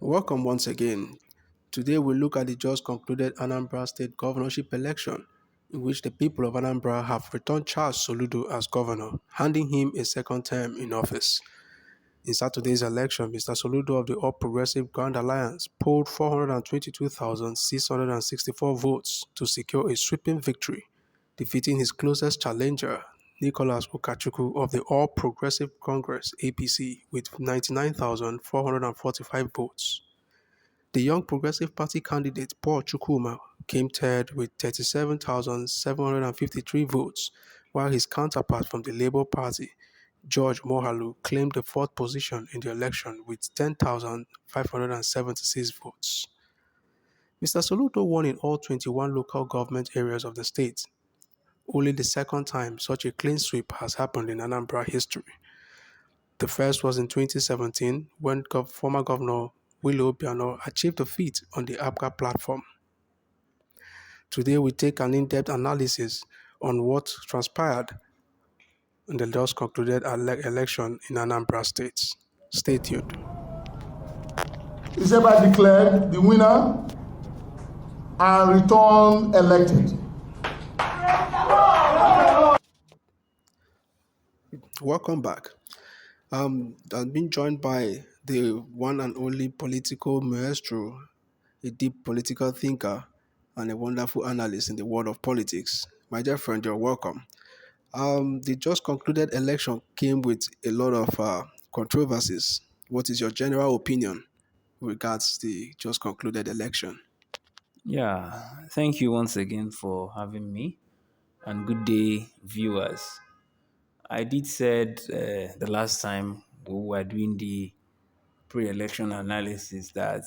Welcome once again. Today we look at the just concluded Anambra state governorship election, in which the people of Anambra have returned Charles Soludo as governor, handing him a second term in office. In Saturday's election, Mr. Soludo of the All Progressive Grand Alliance polled 422,664 votes to secure a sweeping victory, defeating his closest challenger, Nicholas Ukachukwu of the All Progressive Congress (APC) with 99,445 votes. The Young Progressive Party candidate Paul Chukwuma came third with 37,753 votes, while his counterpart from the Labour Party, George Mohalu, claimed the fourth position in the election with 10,576 votes. Mr. Soludo won in all 21 local government areas of the state, only the second time such a clean sweep has happened in Anambra history. The first was in 2017 when former Governor Willow Obiano achieved a feat on the APGA platform. Today we take an in-depth analysis on what transpired in the just concluded election in Anambra State. Stay tuned. Is hereby declared the winner and returned elected. Welcome back. I'm being joined by the one and only political maestro, a deep political thinker, and a wonderful analyst in the world of politics. My dear friend, you're welcome. The just concluded election came with a lot of controversies. What is your general opinion regards the just concluded election? Yeah, thank you once again for having me, and good day, viewers. I did said the last time we were doing the pre-election analysis that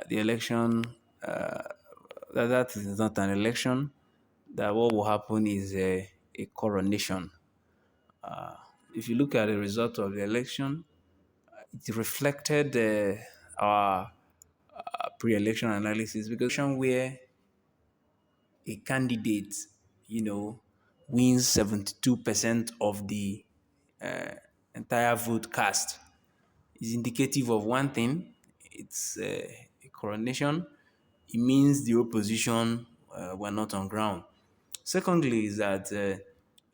the election that is not an election. That what will happen is a coronation. If you look at the result of the election, it reflected our pre-election analysis because where a candidate, wins 72% of the entire vote cast is indicative of one thing. It's a coronation. It means the opposition were not on ground. Secondly, is that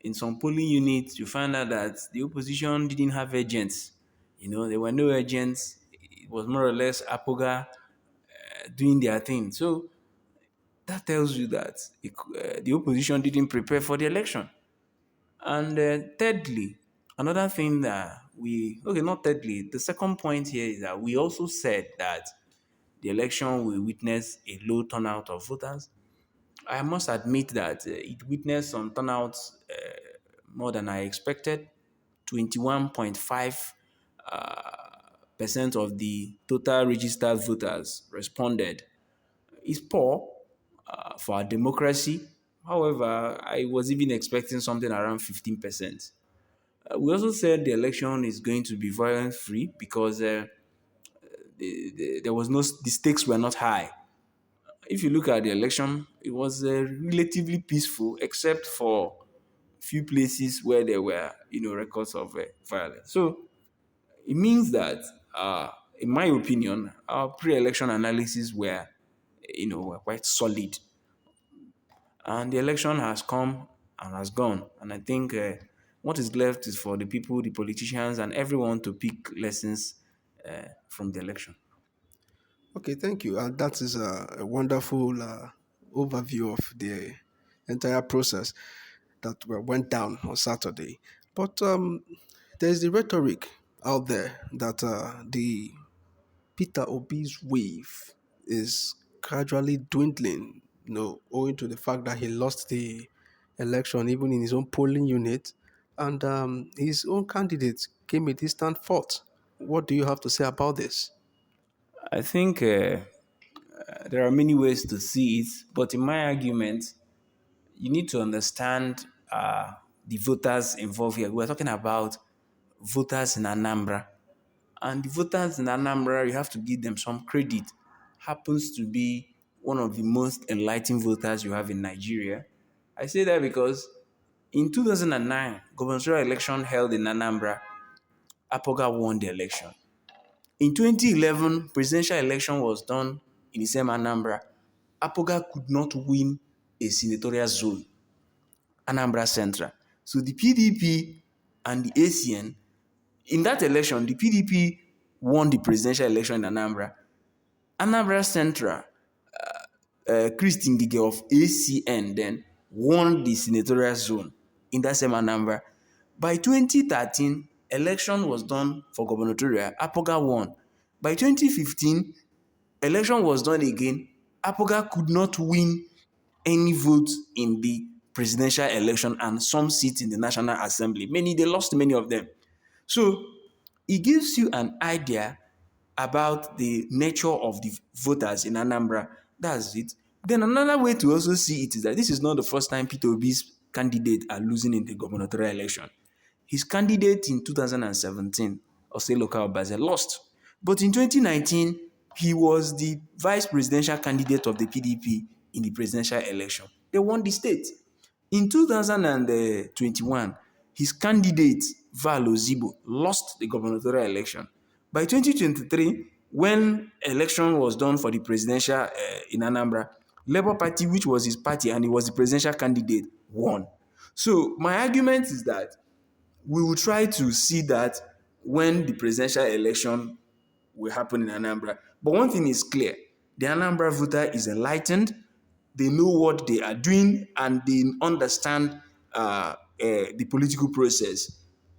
in some polling units, you find out that the opposition didn't have agents. There were no agents. It was more or less Apoga doing their thing. So that tells you that the opposition didn't prepare for the election. And thirdly, another thing that not thirdly, the second point here is that we also said that the election will witness a low turnout of voters. I must admit that it witnessed some turnouts more than I expected. 21.5% of the total registered voters responded. It's poor for our democracy. However, I was even expecting something around 15%. We also said the election is going to be violence free because there was the stakes were not high. If you look at the election, it was relatively peaceful, except for few places where there were, records of violence. So it means that, in my opinion, our pre-election analysis were quite solid, and the election has come and has gone. And I think what is left is for the people, the politicians, and everyone to pick lessons from the election. Okay, thank you. And that is a wonderful overview of the entire process that went down on Saturday. But there's the rhetoric out there that the Peter Obi's wave is gradually dwindling, owing to the fact that he lost the election even in his own polling unit, and his own candidate came a distant fourth. What do you have to say about this? I think there are many ways to see it, but in my argument, you need to understand the voters involved here. We're talking about voters in Anambra. And the voters in Anambra, you have to give them some credit, happens to be one of the most enlightened voters you have in Nigeria. I say that because in 2009, gubernatorial election held in Anambra, Apoga won the election. In 2011, presidential election was done in the same Anambra. Apoga could not win a senatorial zone, Anambra Central. So the PDP and the ACN, in that election, the PDP won the presidential election in Anambra. Anambra Central, Christine Gige of ACN then won the senatorial zone in that same Anambra. By 2013, election was done for gubernatorial. Apoga won. By 2015, election was done again. Apoga could not win any vote in the presidential election and some seats in the National Assembly. They lost many of them. So it gives you an idea about the nature of the voters in Anambra. That's it. Then another way to also see it is that this is not the first time Peter Obi's candidates are losing in the gubernatorial election. His candidate in 2017, Ose Local Obaze, lost. But in 2019, he was the vice presidential candidate of the PDP in the presidential election. They won the state. In 2021, his candidate, Val Ozibo, lost the gubernatorial election. By 2023, when election was done for the presidential in Anambra, Labour Party, which was his party and he was the presidential candidate, won. So my argument is that we will try to see that when the presidential election will happen in Anambra. But one thing is clear, the Anambra voter is enlightened, they know what they are doing, and they understand the political process.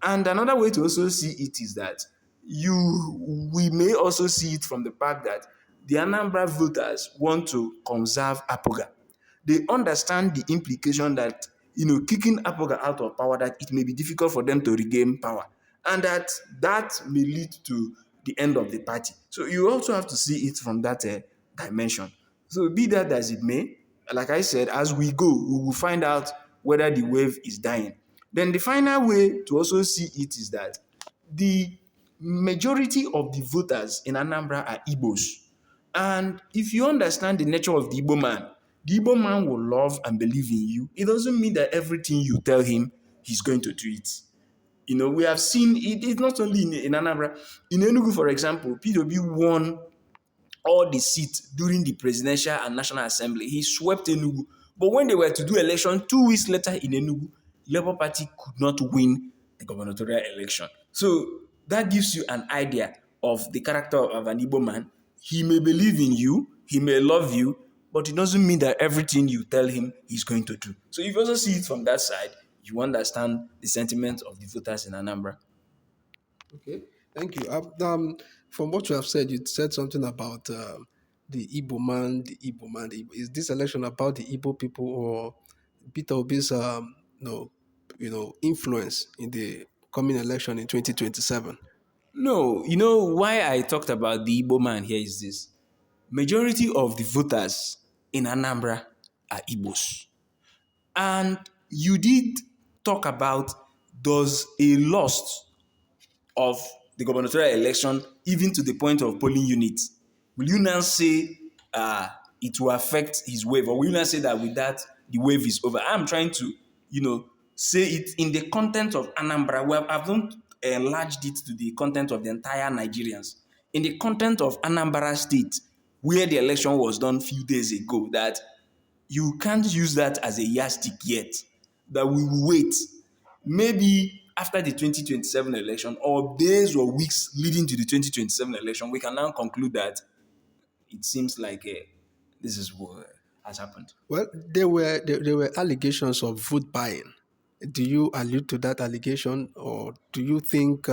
And another way to also see it is that we may also see it from the fact that the Anambra voters want to conserve Apoga. They understand the implication that kicking Apoga out of power, that it may be difficult for them to regain power, and that may lead to the end of the party. So you also have to see it from that dimension. So be that as it may, like I said, as we go, we will find out whether the wave is dying. Then the final way to also see it is that the majority of the voters in Anambra are Igbos. And if you understand the nature of the Igbo man will love and believe in you. It doesn't mean that everything you tell him, he's going to do it. We have seen it. It's not only in Anambra. In Enugu, for example, PW won all the seats during the presidential and national assembly. He swept Enugu. But when they were to do election 2 weeks later in Enugu, Labour Party could not win the gubernatorial election. So that gives you an idea of the character of an Igbo man. He may believe in you, he may love you, but it doesn't mean that everything you tell him he's going to do. So if you also see it from that side, you understand the sentiment of the voters in Anambra. Okay, thank you. From what you have said, you said something about the Igbo man, the Igbo man. Is this election about the Igbo people or Peter Obi's influence in the coming election in 2027? No, why I talked about the Igbo man here is this. Majority of the voters in Anambra are Igbos. And you did talk about, does a loss of the gubernatorial election even to the point of polling units, will you now say it will affect his wave, or will you now say that with that the wave is over? I'm trying to say it in the content of Anambra. Well, I've not enlarged it to the content of the entire Nigerians. In the content of Anambra State, where the election was done a few days ago, that you can't use that as a yardstick yet. That we will wait. Maybe after the 2027 election, or days or weeks leading to the 2027 election, we can now conclude that it seems like this is what has happened. Well, there were allegations of vote buying. Do you allude to that allegation, or do you think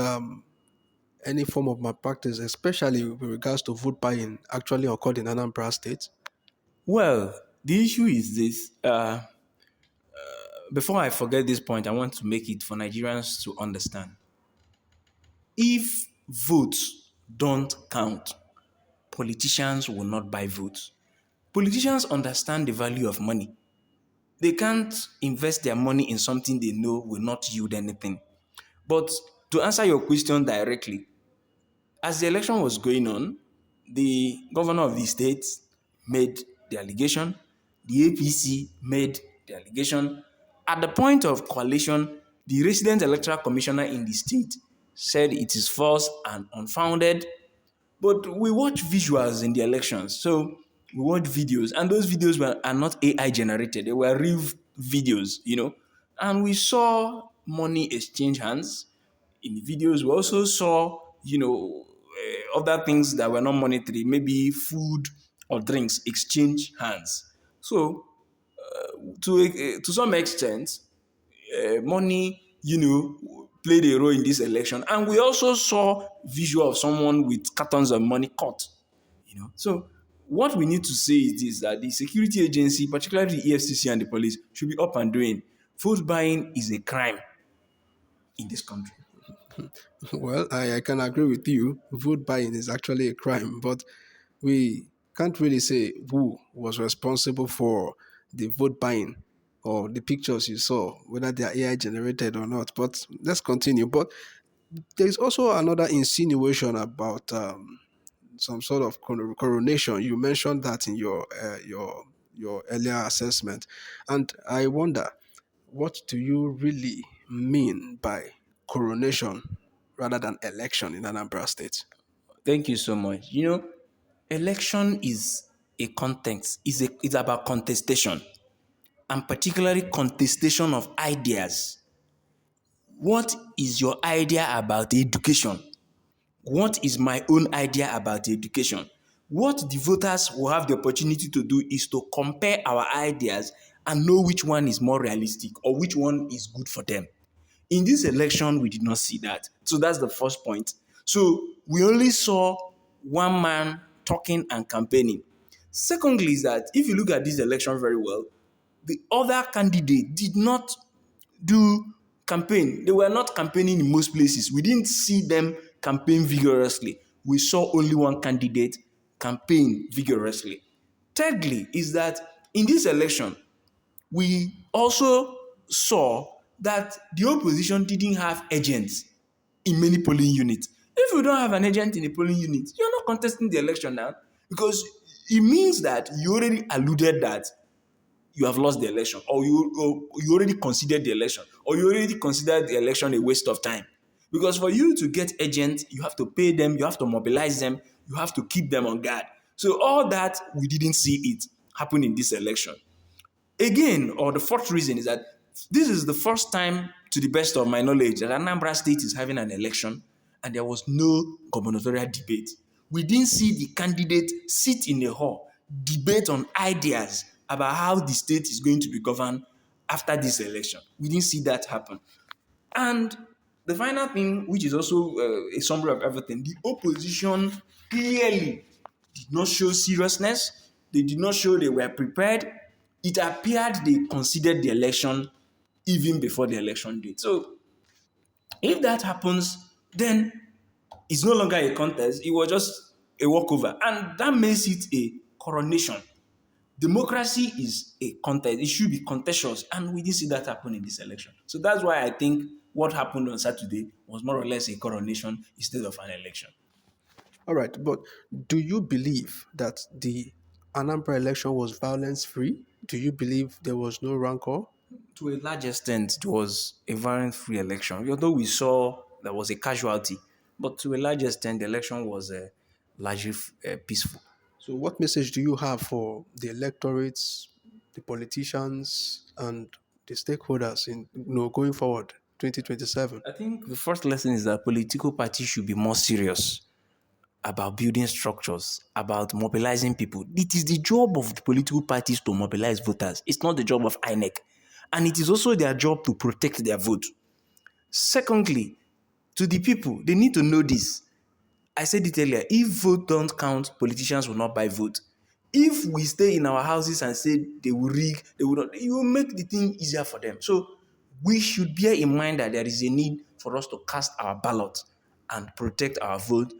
any form of malpractice, especially with regards to vote buying, actually occurred in Anambra State? Well, the issue is this. Before I forget this point, I want to make it for Nigerians to understand. If votes don't count, politicians will not buy votes. Politicians understand the value of money. They can't invest their money in something they know will not yield anything. But to answer your question directly, as the election was going on, the governor of the state made the allegation, the APC made the allegation. At the point of coalition, the resident electoral commissioner in the state said it is false and unfounded. But we watch visuals in the elections. So we watch videos, and those videos are not AI generated. They were real videos, And we saw money exchange hands in the videos. We also saw, other things that were not monetary, maybe food or drinks exchange hands. So to some extent, money, played a role in this election. And we also saw visual of someone with cartons of money caught. So what we need to say is this: that the security agency, particularly the EFCC and the police, should be up and doing. Vote buying is a crime in this country. Well, I can agree with you. Vote buying is actually a crime, but we can't really say who was responsible for the vote buying or the pictures you saw, whether they are AI generated or not. But let's continue. But there's also another insinuation about some sort of coronation. You mentioned that in your earlier assessment, and I wonder, what do you really mean by coronation rather than election in Anambra State? Thank you so much. Election is a context, it's about contestation, and particularly contestation of ideas. What is your idea about education? What is my own idea about education? What the voters will have the opportunity to do is to compare our ideas and know which one is more realistic or which one is good for them. In this election, we did not see that. So that's the first point. So we only saw one man talking and campaigning. Secondly, is that if you look at this election very well, the other candidate did not do campaign. They were not campaigning in most places. We didn't see them campaign vigorously. We saw only one candidate campaign vigorously. Thirdly, is that in this election, we also saw that the opposition didn't have agents in many polling units. If you don't have an agent in a polling unit, you're not contesting the election now, because it means that you already alluded that you have lost the election, or you already considered the election, or you already considered the election a waste of time. Because for you to get agents, you have to pay them, you have to mobilize them, you have to keep them on guard. So all that, we didn't see it happen in this election. Again, or the fourth reason is that this is the first time, to the best of my knowledge, that Anambra State is having an election and there was no gubernatorial debate. We didn't see the candidate sit in a hall, debate on ideas about how the state is going to be governed after this election. We didn't see that happen. And the final thing, which is also a summary of everything, the opposition clearly did not show seriousness. They did not show they were prepared. It appeared they considered the election even before the election date. So if that happens, then it's no longer a contest. It was just a walkover. And that makes it a coronation. Democracy is a contest. It should be contentious, and we didn't see that happen in this election. So that's why I think what happened on Saturday was more or less a coronation instead of an election. All right, but do you believe that the Anambra election was violence free? Do you believe there was no rancor? To a large extent, it was a variant-free election. Although we saw there was a casualty, but to a large extent, the election was largely peaceful. So, what message do you have for the electorates, the politicians, and the stakeholders in going forward, 2027? I think the first lesson is that political parties should be more serious about building structures, about mobilizing people. It is the job of the political parties to mobilize voters. It's not the job of INEC. And it is also their job to protect their vote. Secondly, to the people, they need to know this. I said it earlier, if vote don't count, politicians will not buy vote. If we stay in our houses and say they will rig, they will not, it will make the thing easier for them. So we should bear in mind that there is a need for us to cast our ballot and protect our vote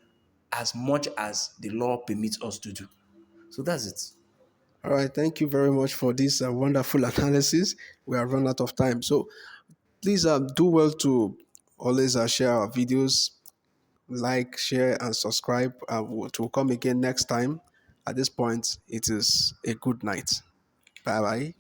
as much as the law permits us to do. So that's it. All right, thank you very much for this wonderful analysis. We have run out of time. So, please do well to always share our videos, like, share, and subscribe. To come again next time. At this point, it is a good night. Bye bye.